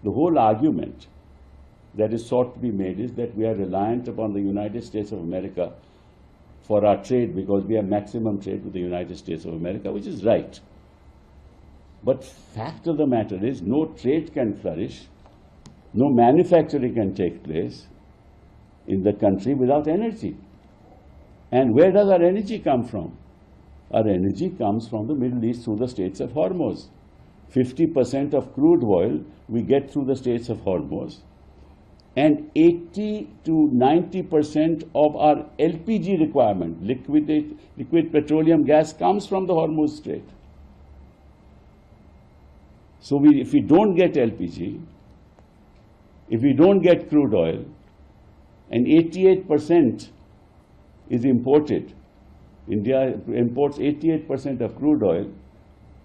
The whole argument that is sought to be made is that we are reliant upon the United States of America for our trade because we have maximum trade with the United States of America, which is right. But fact of the matter is, no trade can flourish, no manufacturing can take place in the country without energy. And where does our energy come from? Our energy comes from the Middle East through the Straits of Hormuz. 50% of crude oil we get through the Straits of Hormuz. And 80 to 90% of our LPG requirement, liquid petroleum gas, comes from the Hormuz Strait. So if we don't get LPG, if we don't get crude oil, and 88% is imported, India imports 88% of crude oil,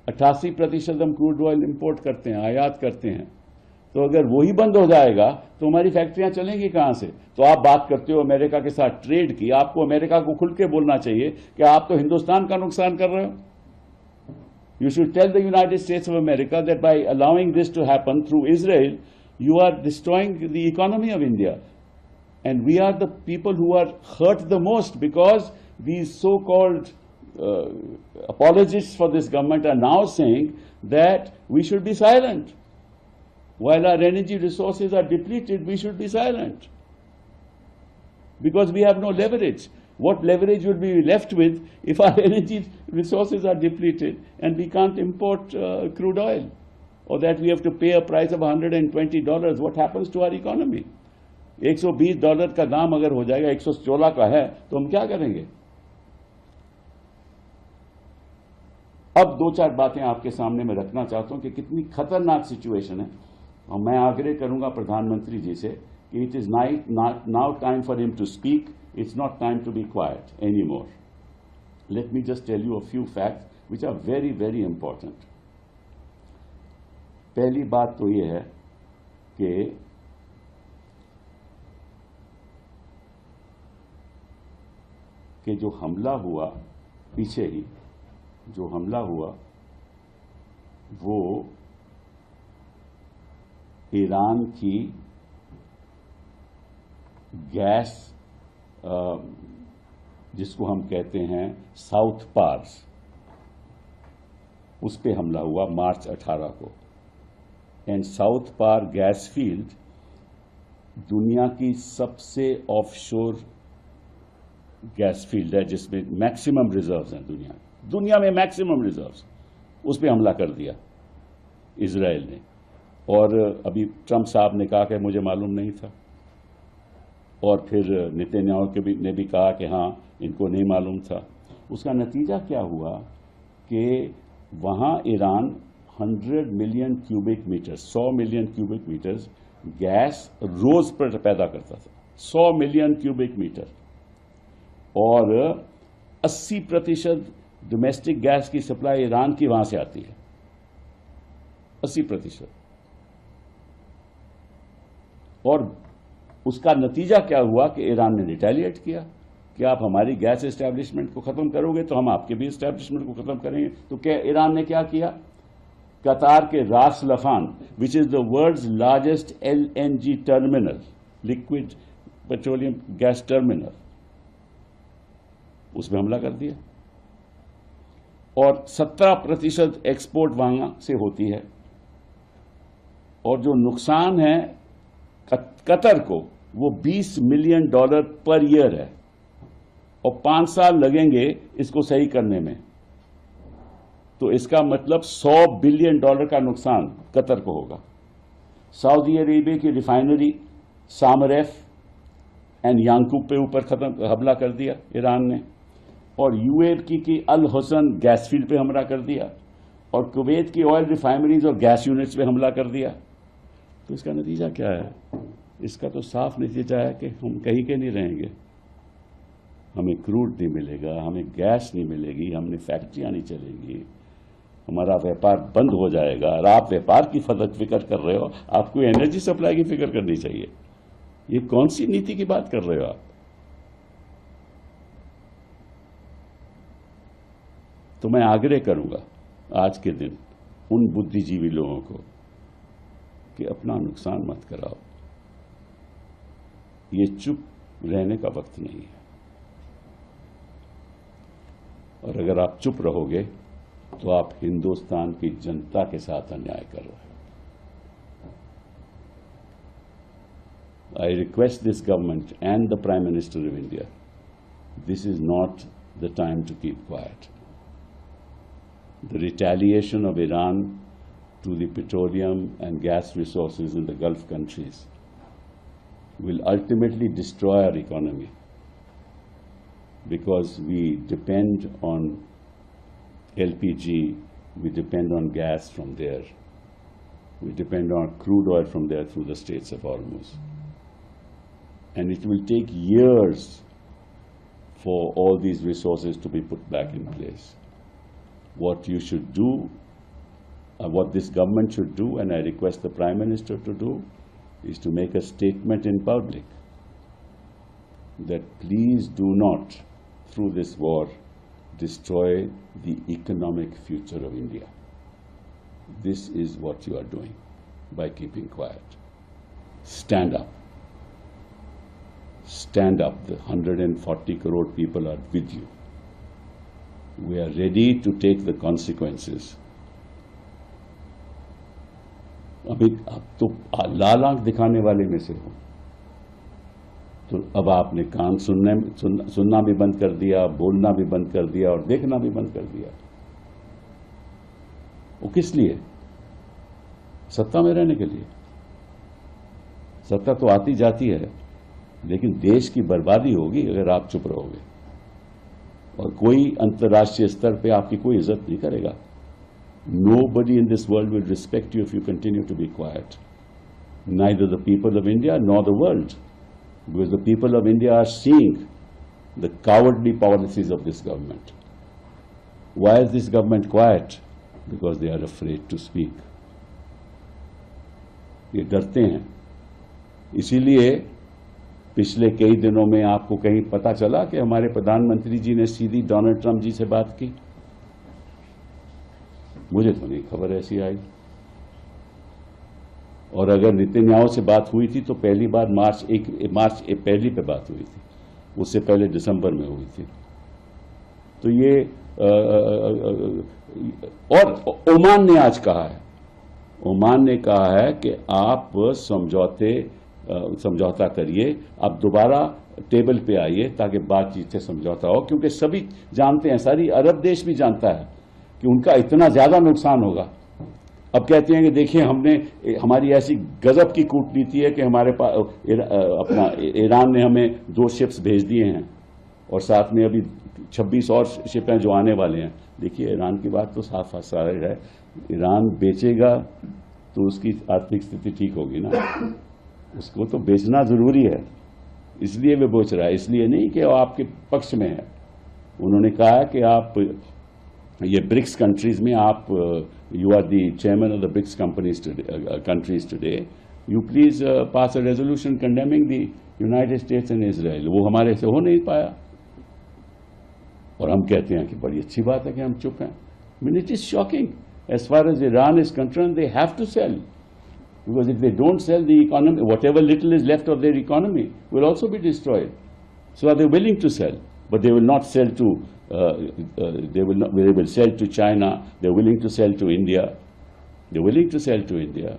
88% हम crude oil import करते हैं, आयात करते हैं. तो अगर वही बंद हो जाएगा तो हमारी फैक्ट्रियां चलेंगी कहां से? तो आप बात करते हो अमेरिका के साथ ट्रेड की. आपको अमेरिका को खुल के बोलना चाहिए कि आप तो हिंदुस्तान का नुकसान कर रहे हो. You should tell the United States of America that by allowing this to happen through Israel, you are destroying the economy of India. And we are the people who are hurt the most because these so-called apologists for this government are now saying that we should be silent. While our energy resources are depleted, we should be silent. Because we have no leverage. What leverage would we be left with if our energy resources are depleted and we can't import crude oil? Or that we have to pay a price of $120? What happens to our economy? $120 का दाम अगर हो जाएगा, 116 का है, तो हम क्या करेंगे? अब दो चार बातें आपके सामने मैं रखना चाहता हूं कि कितनी खतरनाक सिचुएशन है. और मैं आग्रह करूंगा प्रधानमंत्री जी से कि it is now time for him to speak. It's not time to be quiet any more. Let me just tell you a few facts which are very very important. पहली बात तो यह है कि जो हमला हुआ पीछे ही, जो हमला हुआ वो ईरान की गैस, जिसको हम कहते हैं साउथ पार्स, उस पे हमला हुआ मार्च 18 को. And South Pars gas field दुनिया की सबसे ऑफशोर गैस फील्ड है जिसमें मैक्सिमम रिजर्व्स हैं. दुनिया में मैक्सिमम रिजर्व्स. उस पर हमला कर दिया इजराइल ने. और अभी ट्रंप साहब ने कहा कि मुझे मालूम नहीं था. और फिर नेतन्याहू ने भी कहा कि हाँ इनको नहीं मालूम था. उसका नतीजा क्या हुआ कि वहाँ Iran 100 million cubic metre, 100 million cubic metres gas रोज पर पैदा करता था. 100 मिलियन क्यूबिक मीटर. और 80% डोमेस्टिक गैस की सप्लाई ईरान की वहां से आती है. 80%. और उसका नतीजा क्या हुआ कि ईरान ने रिटेलिएट किया कि आप हमारी गैस एस्टैब्लिशमेंट को खत्म करोगे तो हम आपके भी एस्टैब्लिशमेंट को खत्म करेंगे. तो क्या ईरान ने क्या किया? कतार के Ras Laffan, which is the world's largest LNG terminal, liquid petroleum gas terminal, उसमें हमला कर दिया. और 17% एक्सपोर्ट वहां से होती है. और जो नुकसान है कतर को वो $20 मिलियन पर ईयर है. और 5 साल लगेंगे इसको सही करने में. तो इसका मतलब $100 बिलियन का नुकसान कतर को होगा. सऊदी अरेबिया की रिफाइनरी सामरेफ एंड यांकूब पे ऊपर हमला कर दिया ईरान ने. और UAE की अल हुसैन गैस फील्ड पे हमला कर दिया. और कुवैत की ऑयल रिफाइनरीज और गैस यूनिट्स पे हमला कर दिया. तो इसका नतीजा क्या है? इसका तो साफ नतीजा है कि हम कहीं के नहीं रहेंगे. हमें क्रूड नहीं मिलेगा, हमें गैस नहीं मिलेगी, हमने फैक्ट्रियां नहीं चलेगी, हमारा व्यापार बंद हो जाएगा. और आप व्यापार की फिक्र कर रहे हो, आपको एनर्जी सप्लाई की फिक्र करनी चाहिए. ये कौन सी नीति की बात कर रहे हो आप? तो मैं आग्रह करूंगा आज के दिन उन बुद्धिजीवी लोगों को कि अपना नुकसान मत कराओ। ये चुप रहने का वक्त नहीं है, और अगर आप चुप रहोगे तो आप हिंदुस्तान की जनता के साथ अन्याय कर रहे हो। I request this government and the Prime Minister of India, this is not the time to keep quiet. The retaliation of Iran to the petroleum and gas resources in the Gulf countries will ultimately destroy our economy, because we depend on LPG, we depend on gas from there, we depend on crude oil from there through the Straits of Hormuz. And it will take years for all these resources to be put back in place. What you should do, what this government should do, and I request the Prime Minister to do, is to make a statement in public that please do not, through this war, destroy the economic future of India. This is what you are doing by keeping quiet. Stand up. Stand up. The 140 crore people are with you. We are ready to take the consequences. अभी अब तो लाल आंख दिखाने वाले में से हो, तो अब आपने कान सुनना भी बंद कर दिया, बोलना भी बंद कर दिया और देखना भी बंद कर दिया। वो किस लिए? सत्ता में रहने के लिए। सत्ता तो आती जाती है, लेकिन देश की बर्बादी होगी अगर आप चुप रहोगे, और कोई अंतर्राष्ट्रीय स्तर पे आपकी कोई इज्जत नहीं करेगा। Nobody in this world will respect you if you continue to be quiet. Neither the people of India nor the world, because the people of India are seeing the cowardly policies of this government. Why is this government quiet? Because they are afraid to speak. ये डरते हैं। इसीलिए पिछले कई दिनों में आपको कहीं पता चला कि हमारे प्रधानमंत्री जी ने सीधी डोनाल्ड ट्रंप जी से बात की? मुझे तो नहीं खबर ऐसी आई। और अगर नेतन्याहू से बात हुई थी तो पहली बार मार्च पहली पे बात हुई थी, उससे पहले दिसंबर में हुई थी। तो ये और ओमान ने आज कहा है, ओमान ने कहा है कि आप समझौता करिए, आप दोबारा टेबल पे आइए ताकि बातचीत से समझौता हो, क्योंकि सभी जानते हैं, सारी अरब देश भी जानता है कि उनका इतना ज्यादा नुकसान होगा। अब कहते हैं कि देखिए हमारी ऐसी गजब की कूटनीति है कि हमारे पास अपना ईरान ने हमें 2 शिप्स भेज दिए हैं और साथ में अभी 26 और शिपें जो आने वाले हैं। देखिए ईरान की बात तो साफ साफ है, ईरान बेचेगा तो उसकी आर्थिक स्थिति ठीक होगी ना, उसको तो बेचना जरूरी है, इसलिए वे बेच रहा है, इसलिए नहीं कि वो आपके पक्ष में है। उन्होंने कहा कि आप ये ब्रिक्स कंट्रीज में आप you are the chairman of the BRICS countries today, you please pass a resolution condemning the United States and Israel. वो हमारे से हो नहीं पाया और हम कहते हैं कि बड़ी अच्छी बात है कि हम चुप हैं। I mean, it is shocking. As far as Iran is concerned, they have to sell, because if they don't sell, the economy, whatever little is left of their economy, will also be destroyed. So they are willing to sell, but they will not sell to they will sell to China. They are willing to sell to India. They are willing to sell to India,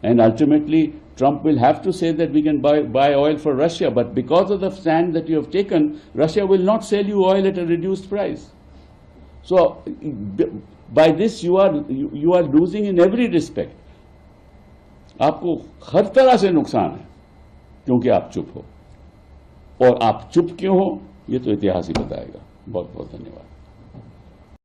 and ultimately Trump will have to say that we can buy oil for Russia, but because of the stand that you have taken, Russia will not sell you oil at a reduced price. So by this you are losing in every respect. आपको हर तरह से नुकसान है क्योंकि आप चुप हो, और आप चुप क्यों हो ये तो इतिहास ही बताएगा। बहुत बहुत धन्यवाद।